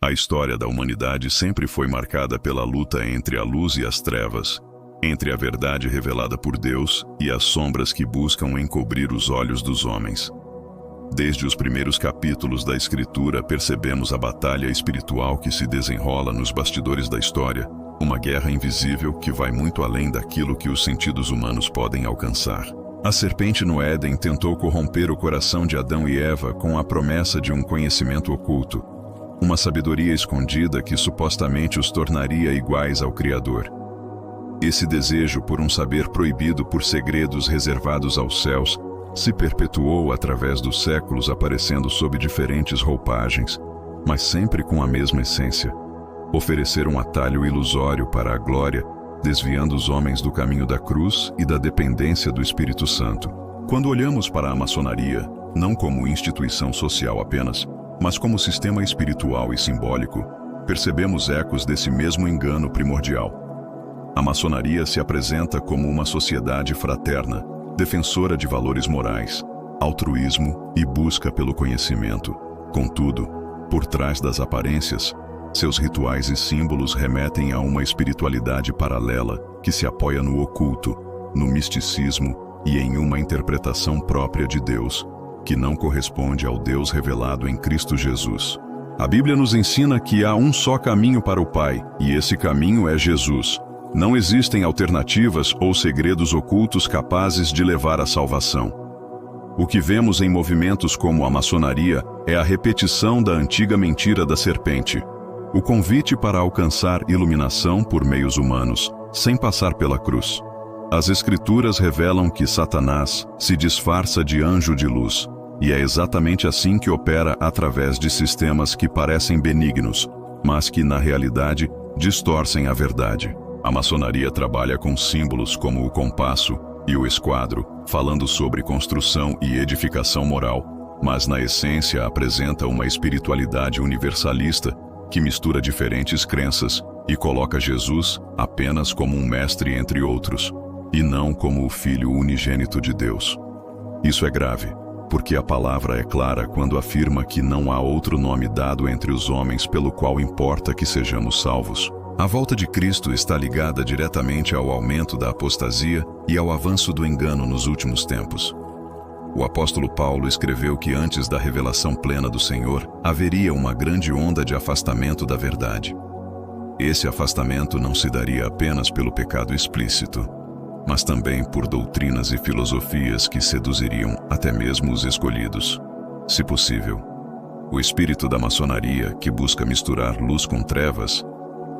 A história da humanidade sempre foi marcada pela luta entre a luz e as trevas, entre a verdade revelada por Deus e as sombras que buscam encobrir os olhos dos homens. Desde os primeiros capítulos da Escritura percebemos a batalha espiritual que se desenrola nos bastidores da história, uma guerra invisível que vai muito além daquilo que os sentidos humanos podem alcançar. A serpente no Éden tentou corromper o coração de Adão e Eva com a promessa de um conhecimento oculto, uma sabedoria escondida que supostamente os tornaria iguais ao Criador. Esse desejo por um saber proibido por segredos reservados aos céus se perpetuou através dos séculos, aparecendo sob diferentes roupagens, mas sempre com a mesma essência: oferecer um atalho ilusório para a glória, desviando os homens do caminho da cruz e da dependência do Espírito Santo. Quando olhamos para a maçonaria, não como instituição social apenas, mas como sistema espiritual e simbólico, percebemos ecos desse mesmo engano primordial. A maçonaria se apresenta como uma sociedade fraterna, defensora de valores morais, altruísmo e busca pelo conhecimento. Contudo, por trás das aparências, seus rituais e símbolos remetem a uma espiritualidade paralela que se apoia no oculto, no misticismo e em uma interpretação própria de Deus, que não corresponde ao Deus revelado em Cristo Jesus. A Bíblia nos ensina que há um só caminho para o Pai, e esse caminho é Jesus. Não existem alternativas ou segredos ocultos capazes de levar à salvação. O que vemos em movimentos como a maçonaria é a repetição da antiga mentira da serpente, o convite para alcançar iluminação por meios humanos, sem passar pela cruz. As Escrituras revelam que Satanás se disfarça de anjo de luz, e é exatamente assim que opera através de sistemas que parecem benignos, mas que, na realidade, distorcem a verdade. A maçonaria trabalha com símbolos como o compasso e o esquadro, falando sobre construção e edificação moral, mas na essência apresenta uma espiritualidade universalista que mistura diferentes crenças e coloca Jesus apenas como um mestre entre outros, e não como o Filho unigênito de Deus. Isso é grave, porque a palavra é clara quando afirma que não há outro nome dado entre os homens pelo qual importa que sejamos salvos. A volta de Cristo está ligada diretamente ao aumento da apostasia e ao avanço do engano nos últimos tempos. O apóstolo Paulo escreveu que antes da revelação plena do Senhor, haveria uma grande onda de afastamento da verdade. Esse afastamento não se daria apenas pelo pecado explícito, mas também por doutrinas e filosofias que seduziriam até mesmo os escolhidos. Se possível, o espírito da maçonaria, que busca misturar luz com trevas,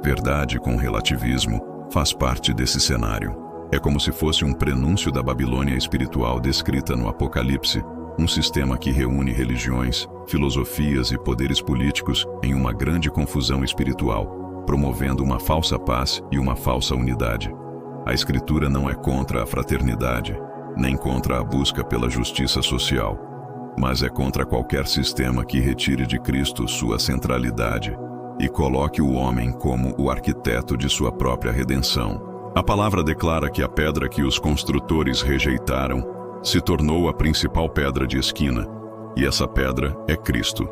verdade com relativismo, faz parte desse cenário. É como se fosse um prenúncio da Babilônia espiritual descrita no Apocalipse, um sistema que reúne religiões, filosofias e poderes políticos em uma grande confusão espiritual, promovendo uma falsa paz e uma falsa unidade. A Escritura não é contra a fraternidade, nem contra a busca pela justiça social, mas é contra qualquer sistema que retire de Cristo sua centralidade e coloque o homem como o arquiteto de sua própria redenção. A palavra declara que a pedra que os construtores rejeitaram se tornou a principal pedra de esquina, e essa pedra é Cristo.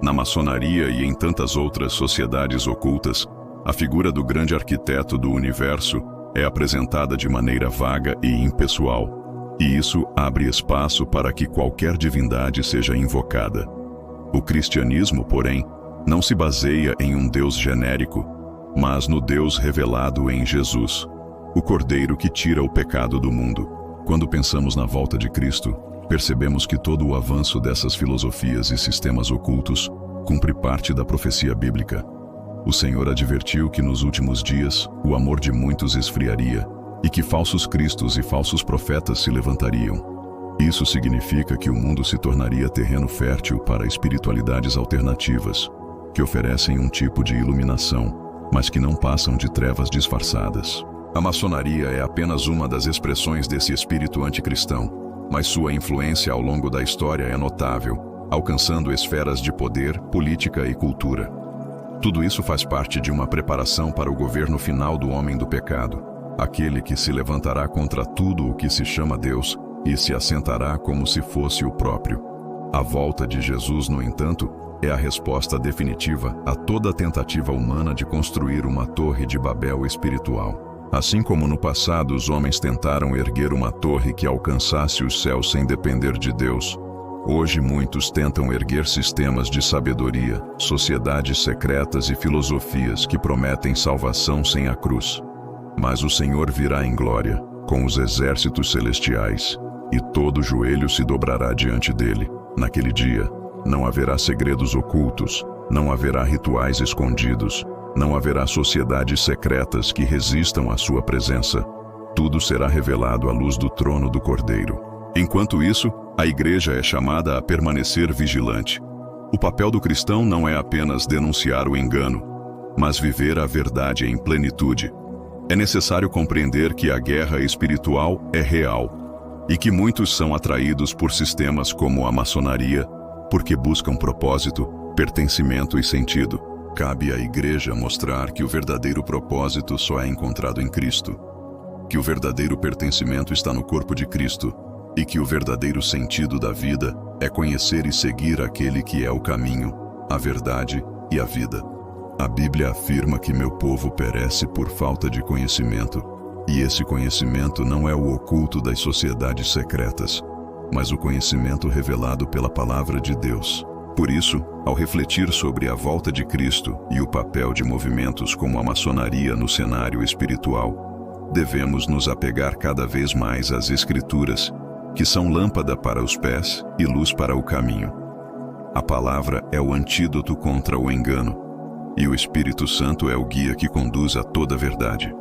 Na maçonaria e em tantas outras sociedades ocultas, a figura do grande arquiteto do universo é apresentada de maneira vaga e impessoal, e isso abre espaço para que qualquer divindade seja invocada. O cristianismo, porém, não se baseia em um Deus genérico, mas no Deus revelado em Jesus, o Cordeiro que tira o pecado do mundo. Quando pensamos na volta de Cristo, percebemos que todo o avanço dessas filosofias e sistemas ocultos cumpre parte da profecia bíblica. O Senhor advertiu que nos últimos dias o amor de muitos esfriaria e que falsos cristos e falsos profetas se levantariam. Isso significa que o mundo se tornaria terreno fértil para espiritualidades alternativas, que oferecem um tipo de iluminação, mas que não passam de trevas disfarçadas. A maçonaria é apenas uma das expressões desse espírito anticristão, mas sua influência ao longo da história é notável, alcançando esferas de poder, política e cultura. Tudo isso faz parte de uma preparação para o governo final do homem do pecado, aquele que se levantará contra tudo o que se chama Deus e se assentará como se fosse o próprio. A volta de Jesus, no entanto, é a resposta definitiva a toda tentativa humana de construir uma torre de Babel espiritual. Assim como no passado os homens tentaram erguer uma torre que alcançasse os céus sem depender de Deus, hoje muitos tentam erguer sistemas de sabedoria, sociedades secretas e filosofias que prometem salvação sem a cruz. Mas o Senhor virá em glória, com os exércitos celestiais, e todo joelho se dobrará diante dele. Naquele dia, não haverá segredos ocultos, não haverá rituais escondidos, não haverá sociedades secretas que resistam à sua presença. Tudo será revelado à luz do trono do Cordeiro. Enquanto isso, a igreja é chamada a permanecer vigilante. O papel do cristão não é apenas denunciar o engano, mas viver a verdade em plenitude. É necessário compreender que a guerra espiritual é real e que muitos são atraídos por sistemas como a maçonaria, porque buscam propósito, pertencimento e sentido. Cabe à igreja mostrar que o verdadeiro propósito só é encontrado em Cristo, que o verdadeiro pertencimento está no corpo de Cristo e que o verdadeiro sentido da vida é conhecer e seguir aquele que é o caminho, a verdade e a vida. A Bíblia afirma que meu povo perece por falta de conhecimento, e esse conhecimento não é o oculto das sociedades secretas, mas o conhecimento revelado pela palavra de Deus. Por isso, ao refletir sobre a volta de Cristo e o papel de movimentos como a maçonaria no cenário espiritual, devemos nos apegar cada vez mais às Escrituras, que são lâmpada para os pés e luz para o caminho. A palavra é o antídoto contra o engano, e o Espírito Santo é o guia que conduz a toda a verdade.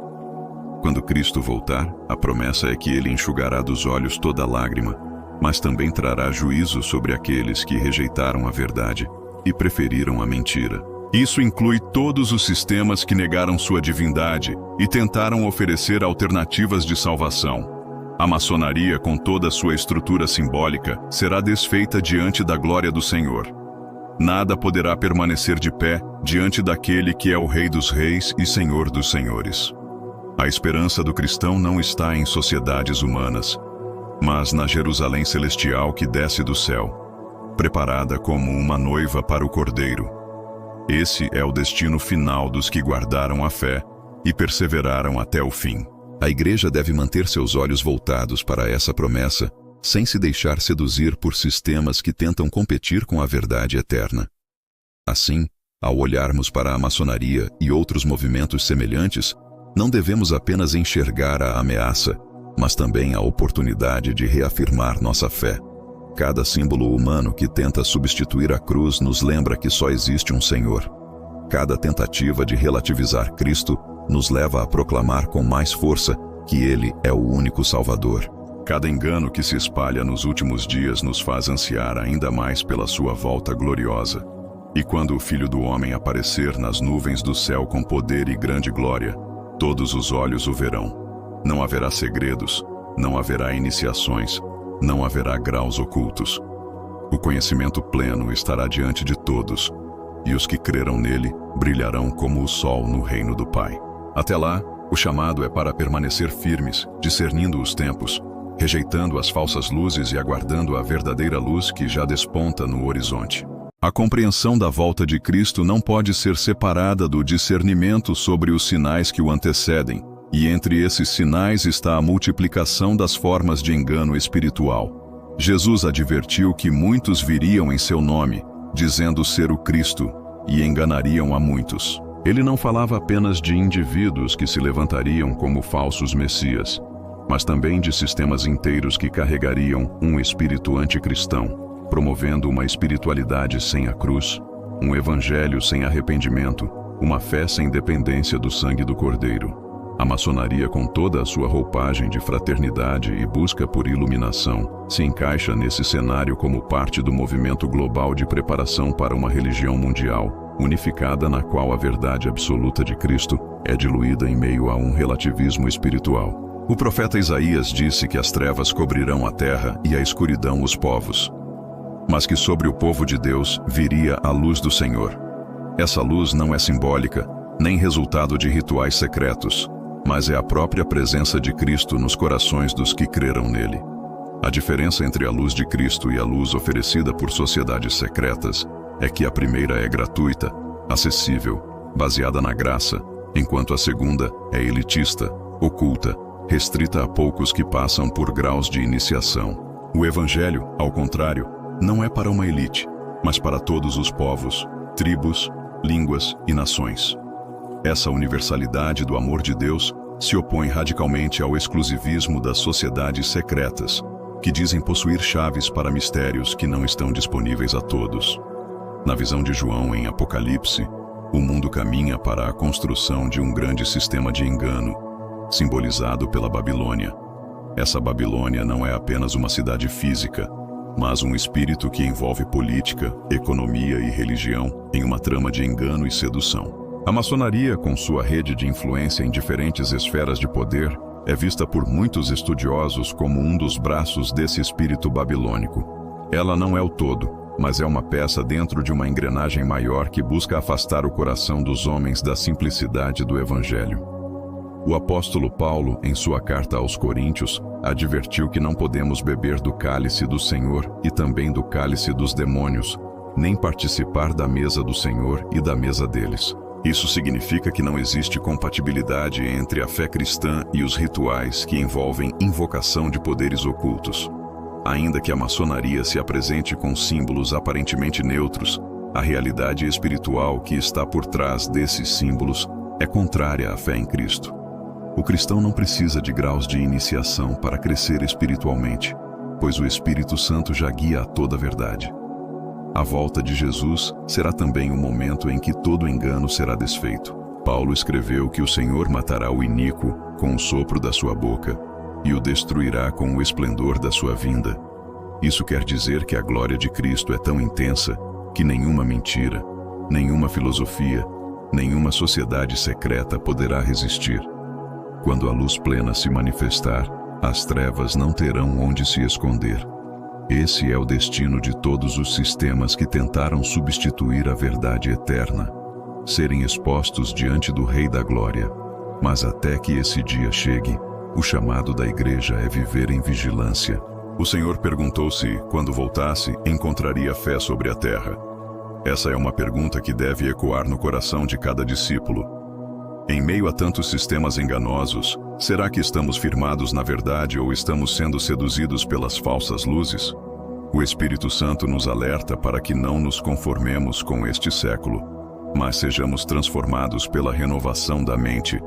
Quando Cristo voltar, a promessa é que ele enxugará dos olhos toda lágrima, mas também trará juízo sobre aqueles que rejeitaram a verdade e preferiram a mentira. Isso inclui todos os sistemas que negaram sua divindade e tentaram oferecer alternativas de salvação. A maçonaria, com toda a sua estrutura simbólica, será desfeita diante da glória do Senhor. Nada poderá permanecer de pé diante daquele que é o Rei dos Reis e Senhor dos Senhores. A esperança do cristão não está em sociedades humanas, mas na Jerusalém celestial que desce do céu, preparada como uma noiva para o Cordeiro. Esse é o destino final dos que guardaram a fé e perseveraram até o fim. A igreja deve manter seus olhos voltados para essa promessa, sem se deixar seduzir por sistemas que tentam competir com a verdade eterna. Assim, ao olharmos para a maçonaria e outros movimentos semelhantes, não devemos apenas enxergar a ameaça, mas também a oportunidade de reafirmar nossa fé. Cada símbolo humano que tenta substituir a cruz nos lembra que só existe um Senhor. Cada tentativa de relativizar Cristo nos leva a proclamar com mais força que Ele é o único Salvador. Cada engano que se espalha nos últimos dias nos faz ansiar ainda mais pela sua volta gloriosa. E quando o Filho do Homem aparecer nas nuvens do céu com poder e grande glória, todos os olhos o verão. Não haverá segredos, não haverá iniciações, não haverá graus ocultos. O conhecimento pleno estará diante de todos, e os que creram nele brilharão como o sol no reino do Pai. Até lá, o chamado é para permanecer firmes, discernindo os tempos, rejeitando as falsas luzes e aguardando a verdadeira luz que já desponta no horizonte. A compreensão da volta de Cristo não pode ser separada do discernimento sobre os sinais que o antecedem, e entre esses sinais está a multiplicação das formas de engano espiritual. Jesus advertiu que muitos viriam em seu nome, dizendo ser o Cristo, e enganariam a muitos. Ele não falava apenas de indivíduos que se levantariam como falsos messias, mas também de sistemas inteiros que carregariam um espírito anticristão, promovendo uma espiritualidade sem a cruz, um evangelho sem arrependimento, uma fé sem dependência do sangue do Cordeiro. A maçonaria, com toda a sua roupagem de fraternidade e busca por iluminação, se encaixa nesse cenário como parte do movimento global de preparação para uma religião mundial, unificada na qual a verdade absoluta de Cristo é diluída em meio a um relativismo espiritual. O profeta Isaías disse que as trevas cobrirão a terra e a escuridão os povos, mas que sobre o povo de Deus viria a luz do Senhor. Essa luz não é simbólica, nem resultado de rituais secretos, mas é a própria presença de Cristo nos corações dos que creram nele. A diferença entre a luz de Cristo e a luz oferecida por sociedades secretas é que a primeira é gratuita, acessível, baseada na graça, enquanto a segunda é elitista, oculta, restrita a poucos que passam por graus de iniciação. O Evangelho, ao contrário, não é para uma elite, mas para todos os povos, tribos, línguas e nações. Essa universalidade do amor de Deus se opõe radicalmente ao exclusivismo das sociedades secretas, que dizem possuir chaves para mistérios que não estão disponíveis a todos. Na visão de João em Apocalipse, o mundo caminha para a construção de um grande sistema de engano, simbolizado pela Babilônia. Essa Babilônia não é apenas uma cidade física, mas um espírito que envolve política, economia e religião em uma trama de engano e sedução. A maçonaria, com sua rede de influência em diferentes esferas de poder, é vista por muitos estudiosos como um dos braços desse espírito babilônico. Ela não é o todo, mas é uma peça dentro de uma engrenagem maior que busca afastar o coração dos homens da simplicidade do Evangelho. O apóstolo Paulo, em sua carta aos Coríntios, advertiu que não podemos beber do cálice do Senhor e também do cálice dos demônios, nem participar da mesa do Senhor e da mesa deles. Isso significa que não existe compatibilidade entre a fé cristã e os rituais que envolvem invocação de poderes ocultos. Ainda que a maçonaria se apresente com símbolos aparentemente neutros, a realidade espiritual que está por trás desses símbolos é contrária à fé em Cristo. O cristão não precisa de graus de iniciação para crescer espiritualmente, pois o Espírito Santo já guia a toda a verdade. A volta de Jesus será também o momento em que todo engano será desfeito. Paulo escreveu que o Senhor matará o iníquo com o sopro da sua boca e o destruirá com o esplendor da sua vinda. Isso quer dizer que a glória de Cristo é tão intensa que nenhuma mentira, nenhuma filosofia, nenhuma sociedade secreta poderá resistir. Quando a luz plena se manifestar, as trevas não terão onde se esconder. Esse é o destino de todos os sistemas que tentaram substituir a verdade eterna, serem expostos diante do Rei da Glória. Mas até que esse dia chegue, o chamado da igreja é viver em vigilância. O Senhor perguntou se, quando voltasse, encontraria fé sobre a terra. Essa é uma pergunta que deve ecoar no coração de cada discípulo. Em meio a tantos sistemas enganosos, será que estamos firmados na verdade ou estamos sendo seduzidos pelas falsas luzes? O Espírito Santo nos alerta para que não nos conformemos com este século, mas sejamos transformados pela renovação da mente,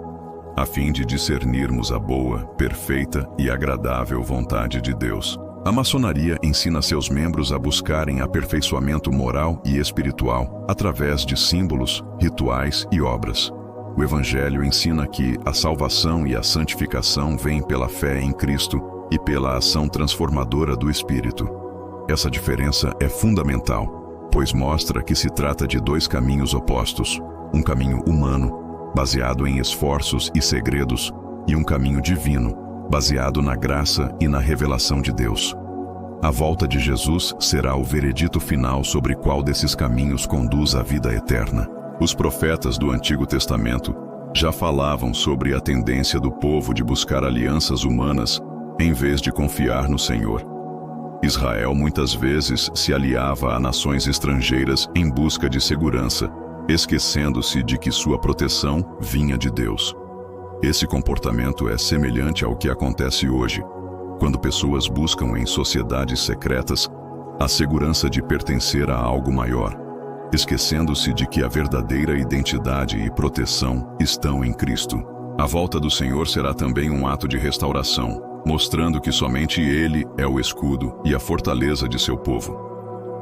a fim de discernirmos a boa, perfeita e agradável vontade de Deus. A maçonaria ensina seus membros a buscarem aperfeiçoamento moral e espiritual através de símbolos, rituais e obras. O Evangelho ensina que a salvação e a santificação vêm pela fé em Cristo e pela ação transformadora do Espírito. Essa diferença é fundamental, pois mostra que se trata de dois caminhos opostos, um caminho humano, baseado em esforços e segredos, e um caminho divino, baseado na graça e na revelação de Deus. A volta de Jesus será o veredito final sobre qual desses caminhos conduz à vida eterna. Os profetas do Antigo Testamento já falavam sobre a tendência do povo de buscar alianças humanas em vez de confiar no Senhor. Israel muitas vezes se aliava a nações estrangeiras em busca de segurança, esquecendo-se de que sua proteção vinha de Deus. Esse comportamento é semelhante ao que acontece hoje, quando pessoas buscam em sociedades secretas a segurança de pertencer a algo maior, esquecendo-se de que a verdadeira identidade e proteção estão em Cristo. A volta do Senhor será também um ato de restauração, mostrando que somente Ele é o escudo e a fortaleza de seu povo.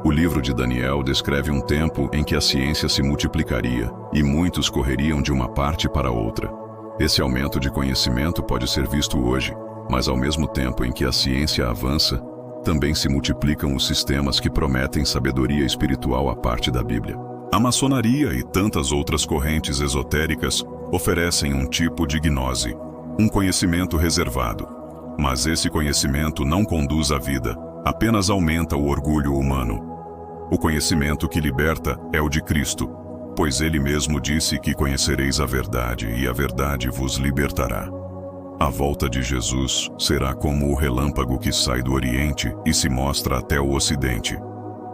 O livro de Daniel descreve um tempo em que a ciência se multiplicaria e muitos correriam de uma parte para outra. Esse aumento de conhecimento pode ser visto hoje, mas ao mesmo tempo em que a ciência avança, também se multiplicam os sistemas que prometem sabedoria espiritual à parte da Bíblia. A maçonaria e tantas outras correntes esotéricas oferecem um tipo de gnose, um conhecimento reservado. Mas esse conhecimento não conduz à vida, apenas aumenta o orgulho humano. O conhecimento que liberta é o de Cristo, pois Ele mesmo disse que conhecereis a verdade e a verdade vos libertará. A volta de Jesus será como o relâmpago que sai do Oriente e se mostra até o Ocidente.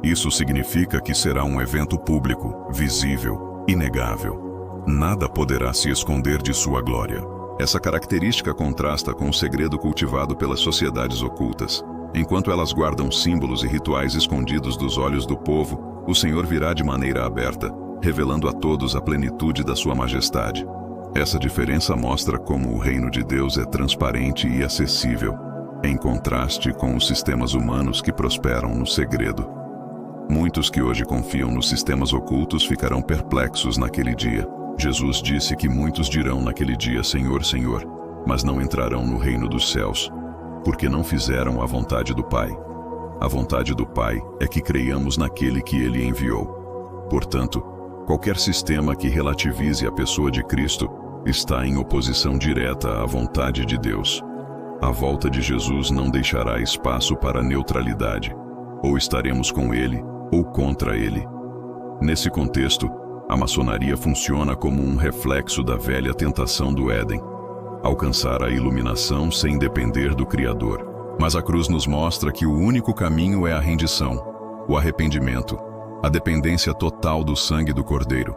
Isso significa que será um evento público, visível, inegável. Nada poderá se esconder de sua glória. Essa característica contrasta com o segredo cultivado pelas sociedades ocultas. Enquanto elas guardam símbolos e rituais escondidos dos olhos do povo, o Senhor virá de maneira aberta, revelando a todos a plenitude da sua majestade. Essa diferença mostra como o reino de Deus é transparente e acessível, em contraste com os sistemas humanos que prosperam no segredo. Muitos que hoje confiam nos sistemas ocultos ficarão perplexos naquele dia. Jesus disse que muitos dirão naquele dia: Senhor, Senhor, mas não entrarão no reino dos céus, porque não fizeram a vontade do Pai. A vontade do Pai é que creiamos naquele que Ele enviou. Portanto, qualquer sistema que relativize a pessoa de Cristo está em oposição direta à vontade de Deus. A volta de Jesus não deixará espaço para neutralidade. Ou estaremos com Ele, ou contra Ele. Nesse contexto, a maçonaria funciona como um reflexo da velha tentação do Éden: alcançar a iluminação sem depender do Criador. Mas a cruz nos mostra que o único caminho é a rendição, o arrependimento, a dependência total do sangue do Cordeiro.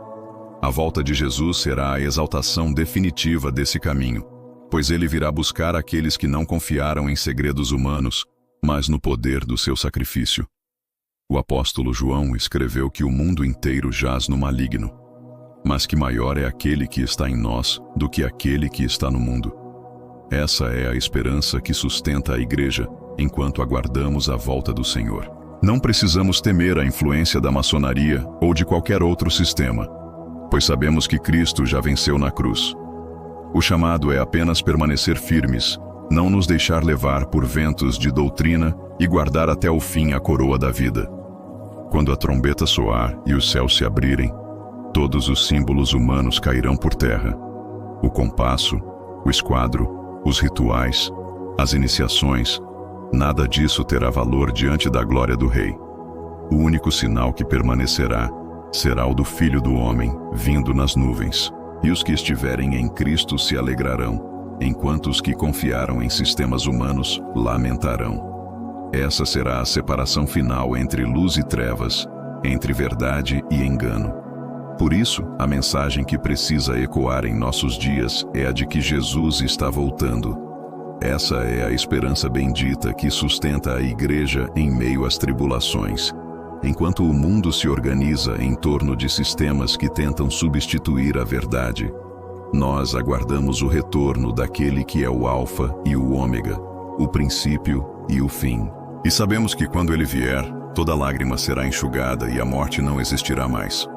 A volta de Jesus será a exaltação definitiva desse caminho, pois ele virá buscar aqueles que não confiaram em segredos humanos, mas no poder do seu sacrifício. O apóstolo João escreveu que o mundo inteiro jaz no maligno, mas que maior é aquele que está em nós do que aquele que está no mundo. Essa é a esperança que sustenta a igreja enquanto aguardamos a volta do Senhor. Não precisamos temer a influência da maçonaria ou de qualquer outro sistema, pois sabemos que Cristo já venceu na cruz. O chamado é apenas permanecer firmes, não nos deixar levar por ventos de doutrina e guardar até o fim a coroa da vida. Quando a trombeta soar e os céus se abrirem, todos os símbolos humanos cairão por terra. O compasso, o esquadro, os rituais, as iniciações, nada disso terá valor diante da glória do Rei. O único sinal que permanecerá será o do Filho do Homem, vindo nas nuvens. E os que estiverem em Cristo se alegrarão, enquanto os que confiaram em sistemas humanos lamentarão. Essa será a separação final entre luz e trevas, entre verdade e engano. Por isso, a mensagem que precisa ecoar em nossos dias é a de que Jesus está voltando. Essa é a esperança bendita que sustenta a igreja em meio às tribulações. Enquanto o mundo se organiza em torno de sistemas que tentam substituir a verdade, nós aguardamos o retorno daquele que é o Alfa e o Ômega, o princípio e o fim. E sabemos que quando ele vier, toda lágrima será enxugada e a morte não existirá mais.